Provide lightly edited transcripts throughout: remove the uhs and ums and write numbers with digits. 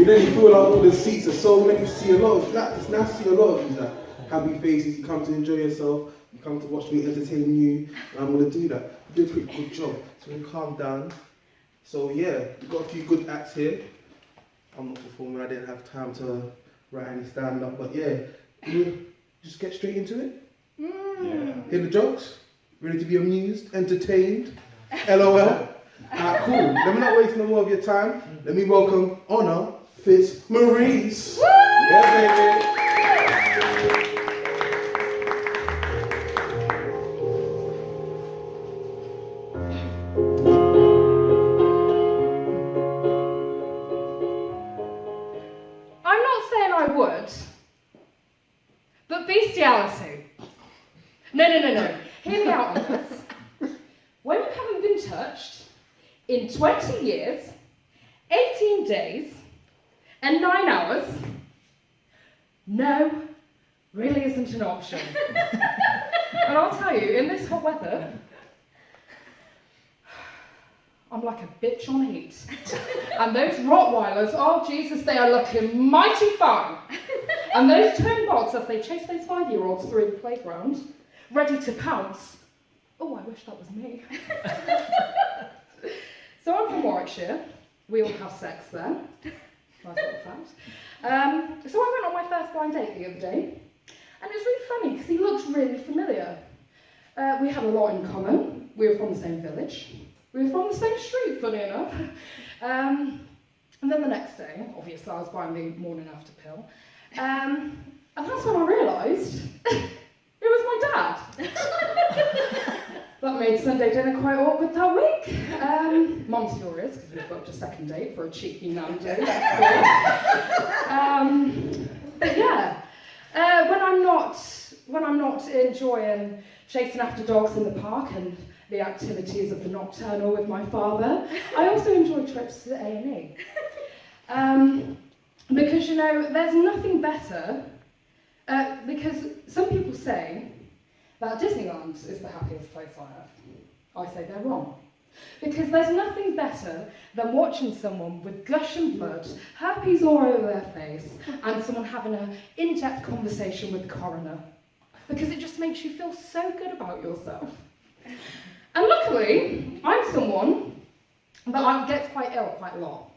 then you feel like all the seats are so many. You see a lot of that. It's nice to see a lot of these like, happy faces. You come to enjoy yourself. You come to watch me entertain you. And I'm gonna do that. You do a pretty good job. So we calm down. So yeah, we've got a few good acts here. I'm not performing. I didn't have time to write any stand up. But yeah, we just get straight into it. Yeah. Hear the jokes? Ready to be amused, entertained? LOL. Alright, cool. Let me not waste no more of your time. Let me welcome Honor Fitzmaurice. Yeah, baby. I'm not saying I would, but bestiality. No. Hear me out on this. When you haven't been touched in 20 years, 18 days, and 9 hours, no, really isn't an option. And I'll tell you, in this hot weather, I'm like a bitch on heat. And those Rottweilers, oh Jesus, they are looking mighty fine. And those tone bots, as they chase those 5-year-olds through the playground, ready to pounce. Oh, I wish that was me. So I'm from Warwickshire. We all have sex there. Nice little fact. So I went on my first blind date the other day. And it was really funny because he looked really familiar. We had a lot in common. We were from the same village. We were from the same street, funny enough. And then the next day, obviously I was buying the morning after pill. And that's when I realised it was my dad. That made Sunday dinner quite awkward that week. Mum's furious because we booked a second date for a cheeky nan date. But yeah, when I'm not enjoying chasing after dogs in the park and the activities of the nocturnal with my father, I also enjoy trips to the A&E. Because, you know, there's nothing better, because some people say that Disneyland is the happiest place on earth. I say they're wrong. Because there's nothing better than watching someone with gushing blood, herpes all over their face, and someone having an in-depth conversation with the coroner. Because it just makes you feel so good about yourself. And luckily, I'm someone that gets quite ill quite a lot.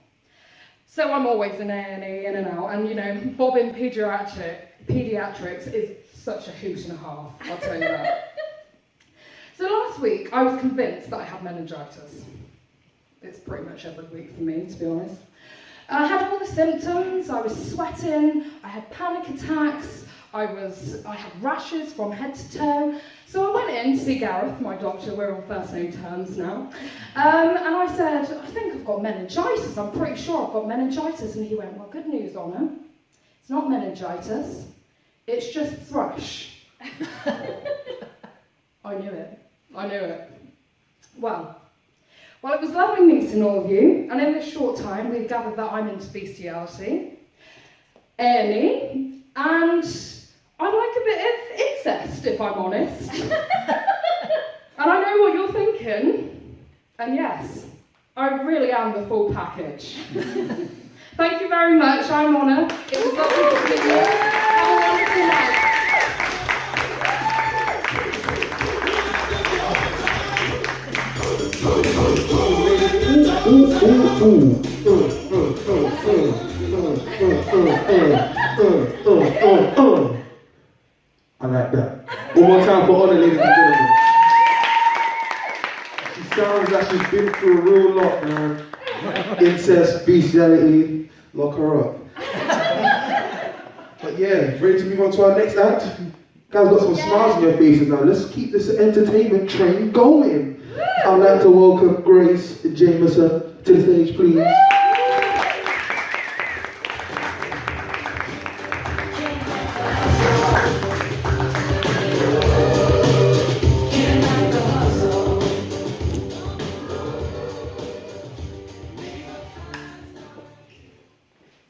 So I'm always in A&E, in and out, and you know, bobbing paediatrics is such a hoot and a half, I'll tell you that. So last week, I was convinced that I had meningitis. It's pretty much every week for me, to be honest. I had all the symptoms. I was sweating, I had panic attacks, I had rashes from head to toe. So I went in to see Gareth, my doctor, we're on first name terms now. And I said, I think I've got meningitis, I'm pretty sure I've got meningitis. And he went, well, good news, Honor. It's not meningitis, it's just thrush. I knew it. Well, it was lovely meeting all of you, and in this short time we've gathered that I'm into bestiality, A&E, and I like a bit of incest, if I'm honest. And I know what you're thinking, and yes, I really am the full package. Thank you very much, I'm Honor. It was lovely to meet you. Have a wonderful night. I like that. One more time for Honor, ladies and gentlemen. She sounds like she's been through a real lot, man. Incest, bestiality, lock her up. But yeah, ready to move on to our next act? Guys got some smiles on your faces now. Let's keep this entertainment train going. I'd like to welcome Grace Jameson to the stage, please.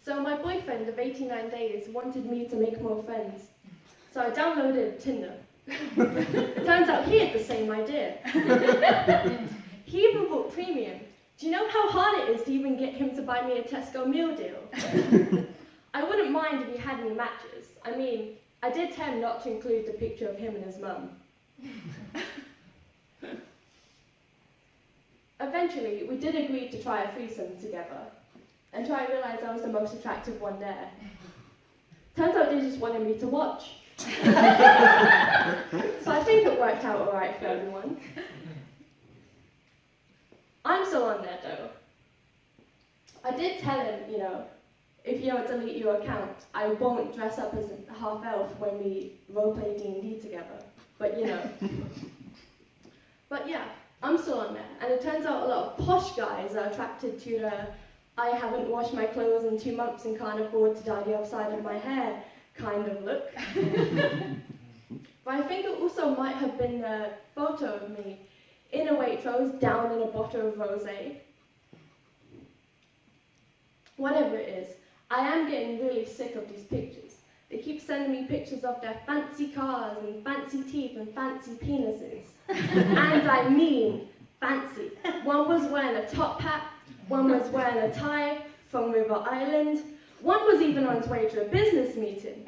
So my boyfriend of 89 days wanted me to make more friends. So I downloaded Tinder. Turns out he had the same idea. He even bought premium Do you know how hard it is to even get him to buy me a Tesco meal deal? I wouldn't mind if he had any matches. I mean, I did tell him not to include the picture of him and his mum. Eventually, we did agree to try a threesome together, until I realised I was the most attractive one there. Turns out they just wanted me to watch. So I think it worked out alright for everyone. I'm still on there though. I did tell him, if you don't delete your account, I won't dress up as a half-elf when we roleplay D&D together. But But yeah, I'm still on there. And it turns out a lot of posh guys are attracted to the I haven't washed my clothes in 2 months and can't afford to dye the outside of my hair kind of look. But I think it also might have been a photo of me in a Waitrose down in a bottle of rosé. Whatever it is, I am getting really sick of these pictures. They keep sending me pictures of their fancy cars and fancy teeth and fancy penises. And I mean fancy. One was wearing a top hat, one was wearing a tie from River Island, one was even on his way to a business meeting.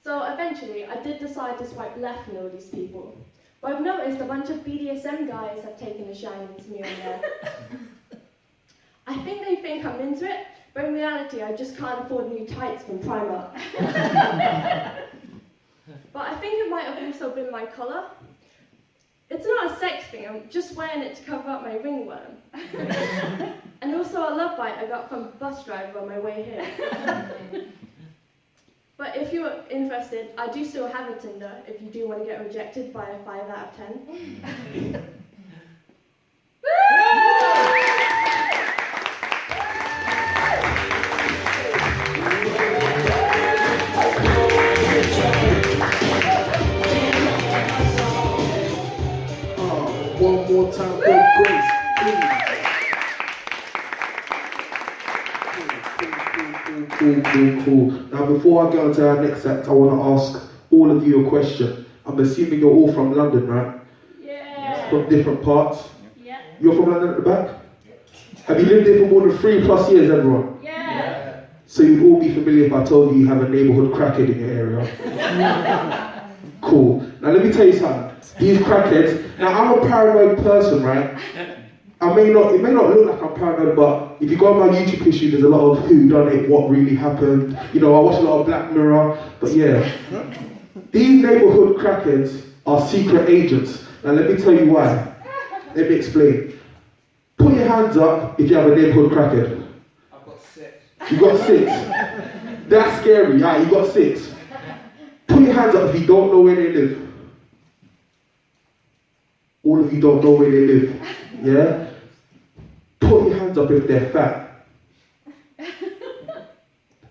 So eventually, I did decide to swipe left in all these people. But I've noticed a bunch of BDSM guys have taken a shine to me on there. I think they think I'm into it, but in reality, I just can't afford new tights from Primark. But I think it might have also been my colour. It's not a sex thing, I'm just wearing it to cover up my ringworm. And also a love bite I got from a bus driver on my way here. But if you're interested, I do still have a Tinder if you do want to get rejected by a 5 out of 10. One more time for Grace, please. Cool. Now, before I get on to our next act, I want to ask all of you a question. I'm assuming you're all from London, right? Yeah. From different parts? Yeah. You're from London at the back? Have you lived here for more than 3+ years, everyone? Yeah. So you'd all be familiar if I told you you have a neighbourhood crackhead in your area? Cool. Now let me tell you something. These crackheads, now I'm a paranoid person, right? It may not look like I'm paranoid, but if you go on my YouTube history, there's a lot of who done it, what really happened. I watch a lot of Black Mirror, but yeah. These neighbourhood crackheads are secret agents. Now let me tell you why. Let me explain. Put your hands up if you have a neighbourhood crackhead. I've got 6. You got 6. That's scary, yeah, you got 6. Put your hands up if you don't know where they live. All of you don't know where they live, yeah? Put your hands up if they're fat.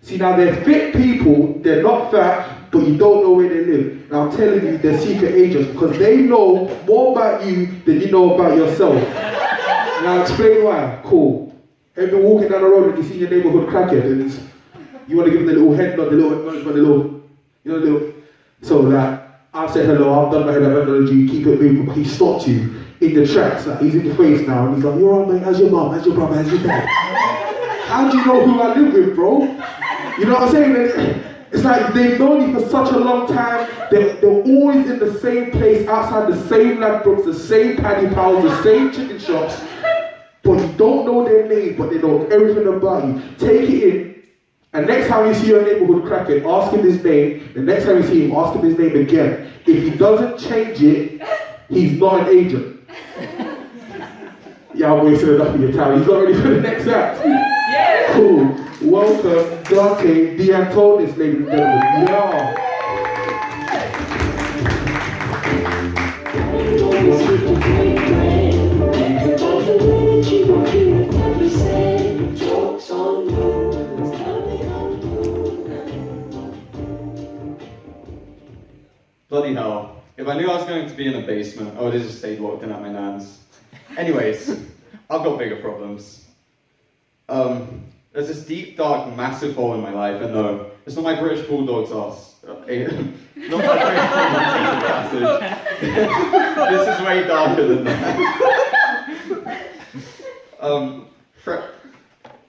See, now they're fit people, they're not fat, but you don't know where they live. Now I'm telling you, they're secret agents because they know more about you than you know about yourself. And I'll explain why. Cool. Have you been walking down the road and you see your neighbourhood crackhead and you want to give them the little head nod, the little acknowledgement, so that I've said hello, I've done my head of analogy, keep it moving, but he stopped you in the tracks, like he's in your face now, and he's like, you're alright mate, how's your mum, how's your brother, how's your dad? How do you know who I live with, bro? You know what I'm saying? It's like they've known you for such a long time, they're always in the same place, outside the same Ladbrokes, the same Paddy Pals, the same chicken shops, but you don't know their name, but they know everything about you. Take it in. And next time you see your neighbourhood crackhead, ask him his name. The next time you see him, ask him his name again. If he doesn't change it, he's not an agent. Yeah, I'm wasting enough of your time. He's not ready for the next act. Yeah. Cool. Welcome, Dante D'Antonis, ladies and gentlemen. Yeah. Bloody hell. If I knew I was going to be in a basement, I would have just stayed locked in at my nan's. Anyways, I've got bigger problems. There's this deep, dark, massive hole in my life, and no, it's not my British Bulldog's ass. Not my British Bulldog's passage. This is way darker than that.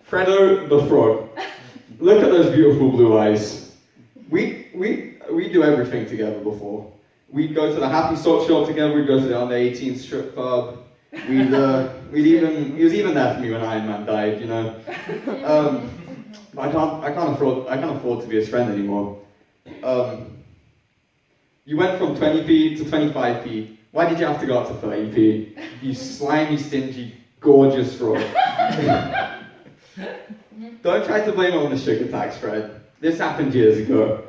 Fredo the frog. Look at those beautiful blue eyes. We do everything together before. We'd go to the Happy Sock shop together. We'd go to the under 18 strip club. He was even there for me when Iron Man died, you know. I can't afford to be his friend anymore. You went from 20p to 25p. Why did you have to go up to 30p? You slimy, stingy, gorgeous fraud. Don't try to blame it on the sugar tax, Fred. This happened years ago.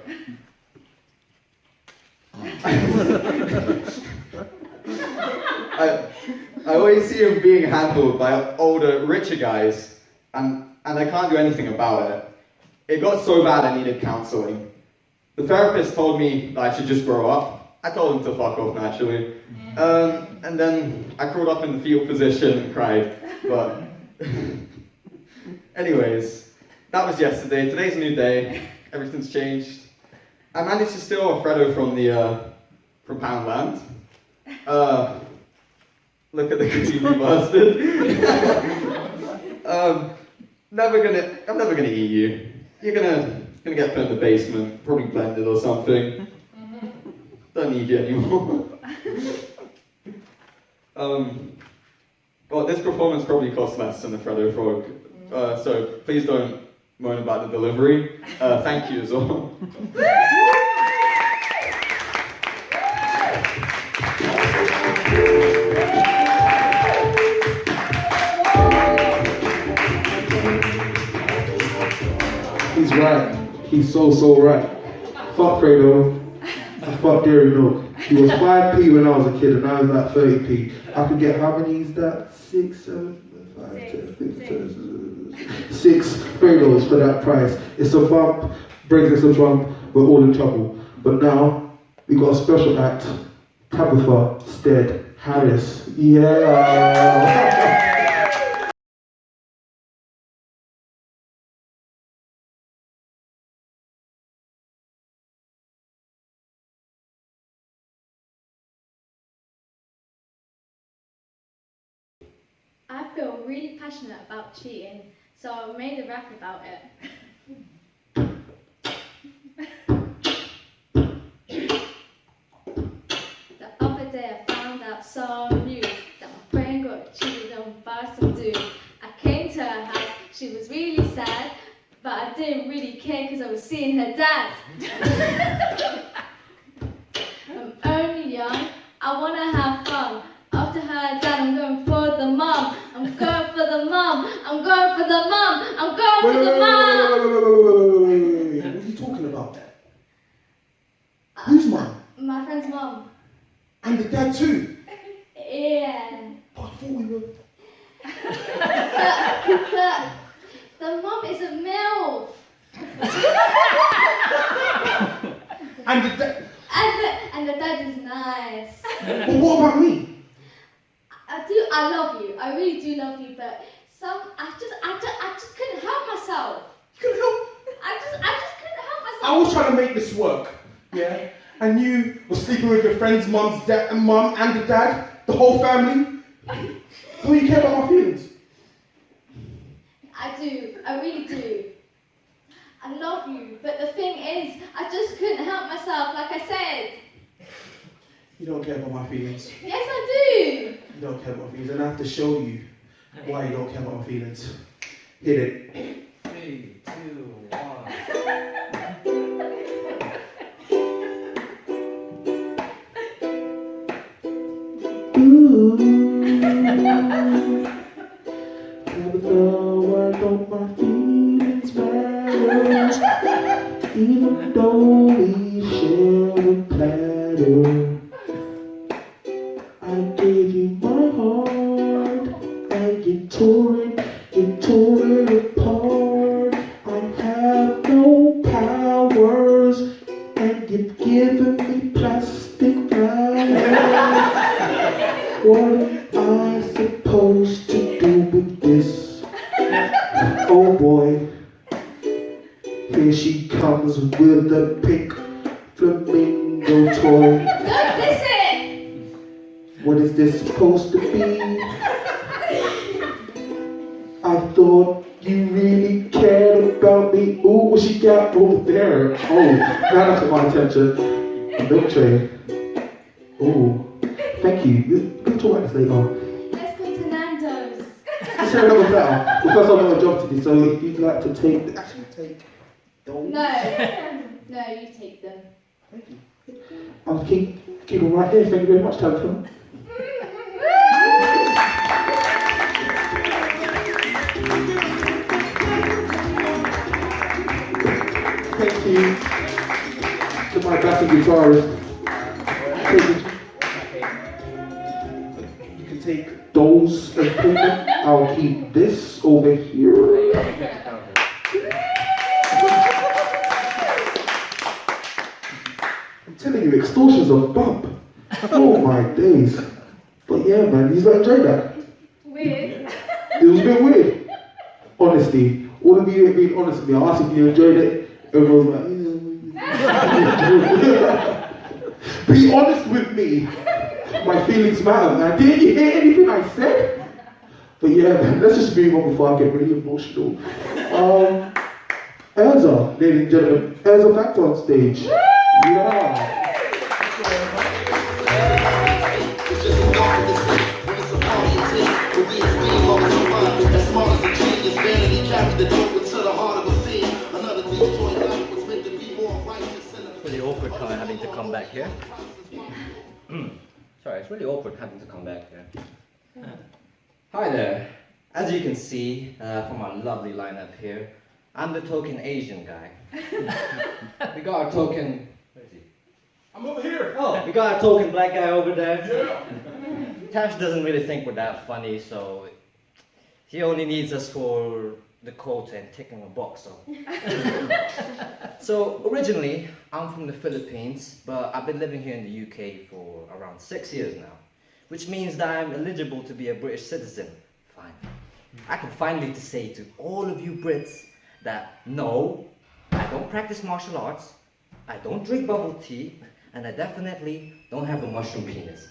I always see him being handled by older, richer guys, and I can't do anything about it. It got so bad I needed counseling. The therapist told me that I should just grow up. I told him to fuck off naturally. And then I crawled up in the fetal position and cried. But anyways, that was yesterday. Today's a new day. Everything's changed. I managed to steal a Fredo from Poundland. Look at the greedy bastard. I'm never gonna eat you. You're gonna get put in the basement, probably blended or something. Don't need you anymore. Well, this performance probably cost less than the Fredo Frog, so please don't moan about the delivery. Thank you as well. He's right. He's so right. Fuck Fredo. I fucked Dairy Milk. He was 5p when I was a kid and now he's like 30p. I could get how many is that? 6, 7, 5, 10, 15, 6 Fredos for that price. It's a bump, brings us a bump, we're all in trouble. But now, we got a special act. Tabitha Stead Harris. Yeah. I feel really passionate about cheating, so I made a rap about it. The other day I found out some news that my friend got cheated on by some dude. I came to her house, she was really sad, but I didn't really care because I was seeing her dad. I'm only young, I want to have fun. After her dad, I'm going for the mum. I'm going for the mum. I'm going for the mum. I'm going for the mum. Wait. What are you talking about? Whose mum? My friend's mum. And the dad too? Yeah. Oh, I thought we were... The mum is a MILF. And the dad... And the dad is nice. But what about me? I love you. I really do love you, but I just couldn't help myself. You couldn't help... I just couldn't help myself. I was trying to make this work, yeah? And you were sleeping with your friend's mum and the dad, the whole family. Do you care about my feelings? I do. I really do. I love you, but the thing is, I just couldn't help myself, like I said. You don't care about my feelings. Yes, I do. You don't care about my feelings, and I have to show you why you don't care about my feelings. Hit it. 3, 2, 1. Why don't my feelings matter? Even though we share a platter. I gave you my heart, and you tore it apart. I have no powers, and you've given me plastic flowers. What am I supposed to do with this? Oh boy, here she comes with a pink flamingo toy. Don't listen. What is this supposed to be? I thought you really cared about me. Ooh, what she got over there? Oh, now that's got my attention. A milk tray. Ooh, thank you. We can talk about this later. Let's go to Nando's. Let's share another platter. Because I've got a job to do, so if you'd like to take, actually take those. No. No, you take them. Thank you. I'll keep them right here. Thank you very much, Tabitha. Thank you to my backing guitarist. You can take those and put them. I'll keep this over here. I'm telling you, extortion's a bump. Oh my days. But yeah, man, you enjoyed that. Weird. It was a bit weird. Honesty. All of you being honest with me, I asked if you enjoyed it. Everyone was like, be honest with me. My feelings matter, man. Didn't you hear anything I said? But yeah, man, let's just move on before I get really emotional. Elsa, ladies and gentlemen, Elsa back on stage. Yeah. Really awkward having to come back here. Sorry, it's really awkward having to come back here. Hi there. As you can see from our lovely lineup here, I'm the token Asian guy. We got our token. Where is he? I'm over here. Oh, we got our token black guy over there. Yeah. Tash doesn't really think we're that funny, so he only needs us for the quota and ticking a box. So originally, I'm from the Philippines, but I've been living here in the UK for around 6 years now, which means that I'm eligible to be a British citizen. Fine. I can finally say to all of you Brits that no, I don't practice martial arts, I don't drink bubble tea, and I definitely don't have a mushroom penis.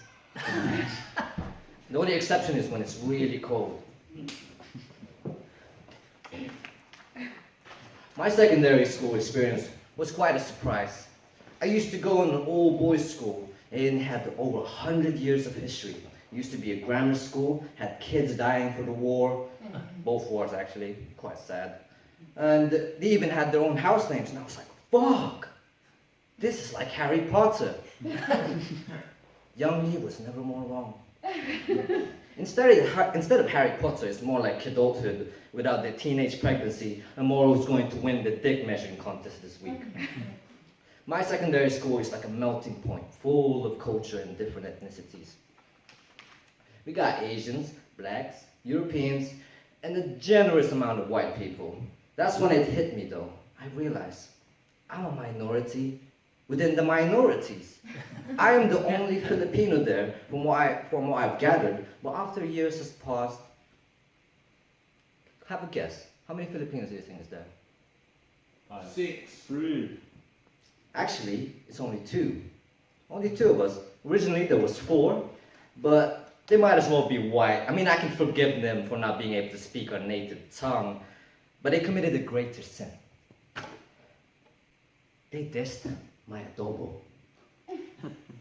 The only exception is when it's really cold. My secondary school experience was quite a surprise. I used to go in an all-boys school and it had over 100 years of history. It used to be a grammar school, had kids dying for the war, both wars actually, quite sad. And they even had their own house names, and I was like, fuck! This is like Harry Potter. Young me was never more wrong. Instead of Harry Potter, it's more like adulthood without the teenage pregnancy and more who's going to win the dick measuring contest this week. My secondary school is like a melting point, full of culture and different ethnicities. We got Asians, blacks, Europeans, and a generous amount of white people. That's when it hit me though. I realized I'm a minority within the minorities. I am the only Filipino there from what I've gathered, but after years has passed, have a guess. How many Filipinos do you think is there? 6. 3. Actually, it's only 2. Only 2 of us. Originally there was 4, but they might as well be white. I mean, I can forgive them for not being able to speak our native tongue, but they committed a greater sin. They dissed my adobo.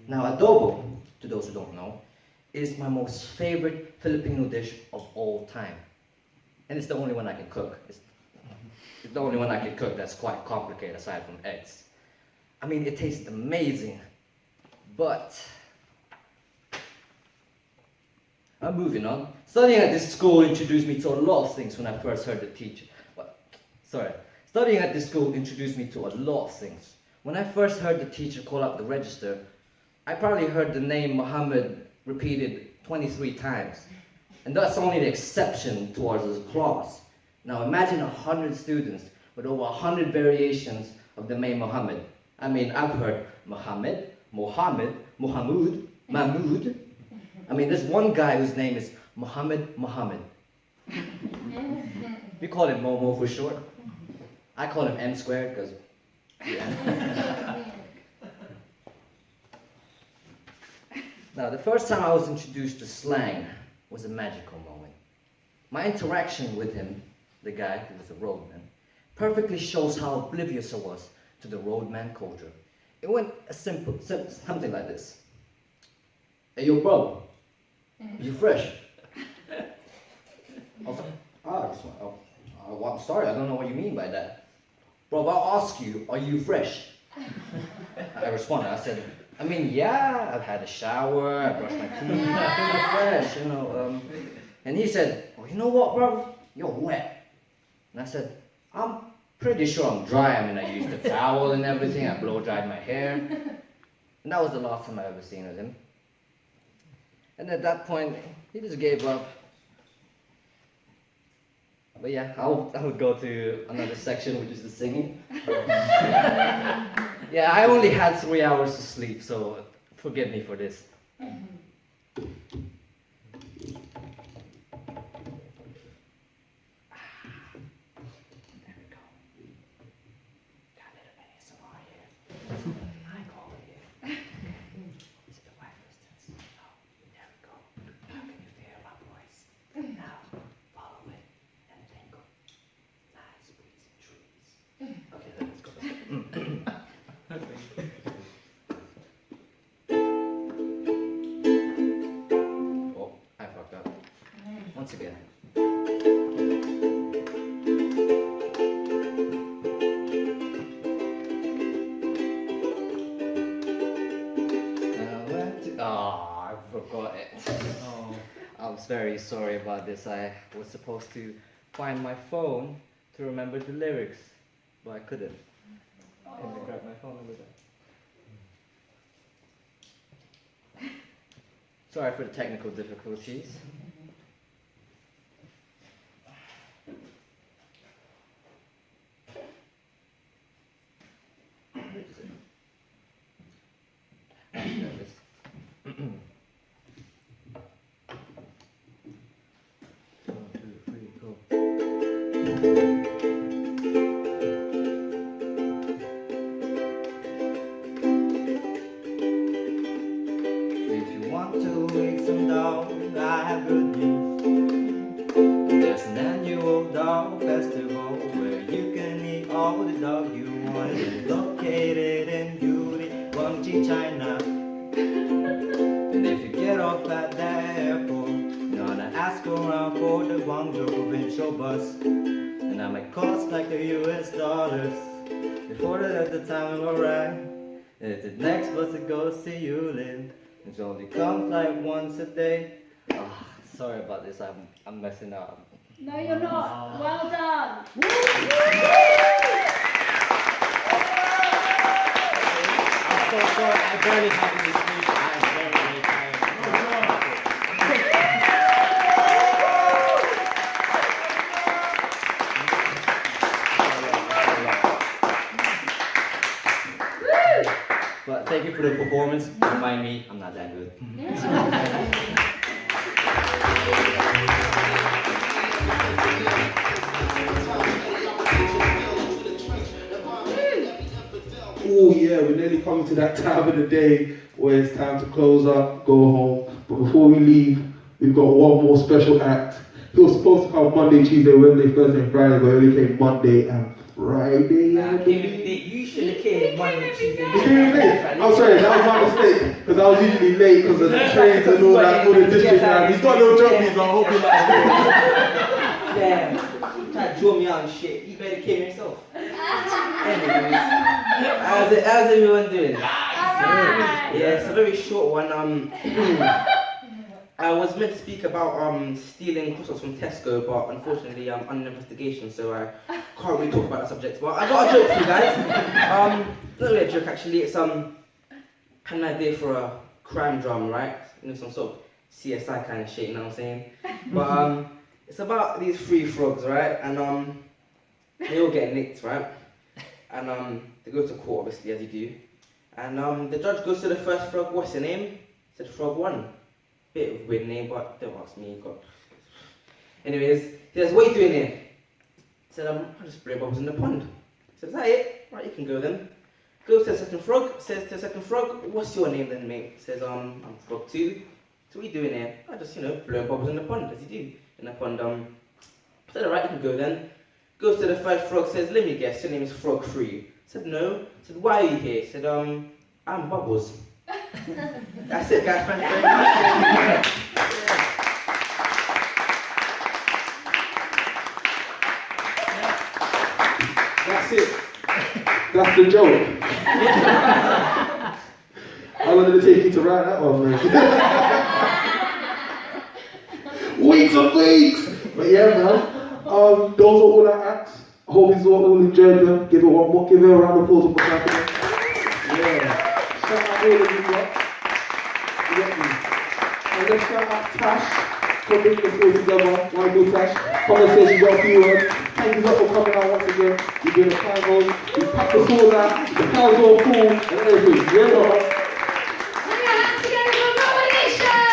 Now, adobo, to those who don't know, is my most favorite Filipino dish of all time. And it's the only one I can cook. It's the only one I can cook that's quite complicated aside from eggs. I mean, it tastes amazing, but I'm moving on. Studying at this school introduced me to a lot of things when I first heard the teacher. Studying at this school introduced me to a lot of things. When I first heard the teacher call out the register, I probably heard the name Muhammad repeated 23 times. And that's only the exception towards this clause. Now imagine 100 students with over 100 variations of the name Muhammad. I mean, I've heard Muhammad, Mohammed, Muhammad, Mahmoud. I mean, there's one guy whose name is Muhammad. We call him Momo for short. I call him M squared because, yeah. Now, the first time I was introduced to slang was a magical moment. My interaction with him, the guy who was a roadman, perfectly shows how oblivious I was to the roadman culture. It went something like this. Hey, yo, bro, you fresh? I was like, I'm sorry, I don't know what you mean by that. Bro, I'll ask you, are you fresh? I responded, I said, I mean, yeah, I've had a shower, I brushed my teeth, I feel fresh, you know. And he said, oh, you know what, bro? You're wet. And I said, I'm pretty sure I'm dry. I mean, I used a towel and everything, I blow dried my hair. And that was the last time I ever seen of him. And at that point, he just gave up. But yeah, I would go to another section, which is the singing. Yeah, I only had 3 hours to sleep, so forgive me for this. Oh, I fucked up. Once again. I forgot it. Oh. I was very sorry about this. I was supposed to find my phone to remember the lyrics, but I couldn't. Let me grab my phone over there. Sorry for the technical difficulties. Where is it? Ah, there it is. 1, 2, 3, go. I have good news. There's an annual dog festival where you can eat all the dog you want. It's located in Beauty, Guangzhou, China. And if you get off at that airport, you're gonna ask around for the Guangzhou provincial bus. And that might cost like the US dollars. Before that, at the time of arrive, it's the next bus that goes to Yulin. It only comes like once a day. Oh, sorry about this, I'm messing up. No, you're not. Well done. I'm so sorry, I barely had any sleep. I'm very, very tired. But thank you for the performance. Don't mind me, I'm not that good. Oh yeah, we're nearly coming to that time of the day where it's time to close up, go home. But before we leave, we've got one more special act. He was supposed to come Monday, Tuesday, Wednesday, Thursday, and Friday, but he only came Monday and Friday. You should have came Monday, Tuesday. He came late. I'm sorry, that was my mistake. Because I was usually late because of the trains and all that, all the district and he's got no job, so I hope he likes it. Damn. Trying to draw me out and shit. You better came yourself. Anyways, how's everyone doing? Yeah, it's a very short one. I was meant to speak about stealing croissants from Tesco, but unfortunately I'm under investigation, so I can't really talk about that subject. But I got a joke for you guys. Not really a joke actually. It's had an idea for a crime drama, right? You know, some sort of CSI kind of shit. You know what I'm saying? But it's about these 3 frogs, right? And they all get nicked, right? And they go to court, obviously, as you do. And the judge goes to the first frog. What's your name? He said Frog 1. Bit of a weird name, but don't ask me. God. Anyways, he says, what are you doing here? He said, I'm just blowing bubbles in the pond. He said, is that it? Right, you can go then. Goes to the second frog, says to the second frog, what's your name then, mate? He says, I'm Frog 2. So what are you doing here? I just, blowing bubbles in the pond, as you do. In the pond, can go then. Goes to the third frog, says, let me guess, your name is Frog 3. Said, no. Said, why are you here? Said, I'm Bubbles. That's it, guys. Thank you very much. That's it. That's the joke. How long did it take you to write that one, man? Weeks and weeks! But yeah, man. Those are all our acts. I hope you all enjoyed them. Give it one more. Give it a round of applause one more time for them. Yeah. Shout out all of you lot. You get me? And let's shout out Tash for bringing us all together. Why go Tash? Conversation got a few words. Thank you lot for coming out once again. You've been a kind host. You packed us all out. The crowd's all full and everything. Yeah, no. Put your hands together for Coalition!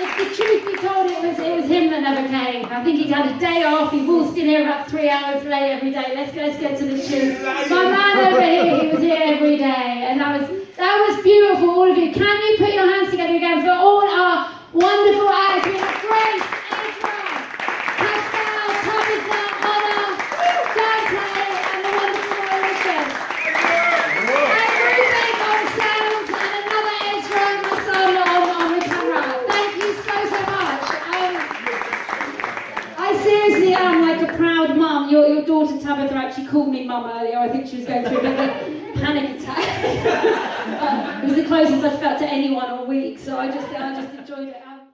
If the truth be told, it was him that never came. I think he'd had a day off. He waltzed in here about 3 hours late every day. Let's get to the truth. My man over here, he was here every day, and that was beautiful. All of you, can you put your hands together again for all our wonderful acts? We have Grace, Ezra, Pascal, Tabitha, Anna, Dante, and the wonderful Mauritius. And Ruben on sound, and another Ezra and my son on the camera. Thank you so much. I seriously am like a proud mum. Your daughter Tabitha actually called me mum earlier. I think she was going through a bit of a panic attack. It was the closest I've felt to anyone all week, so I just enjoyed it.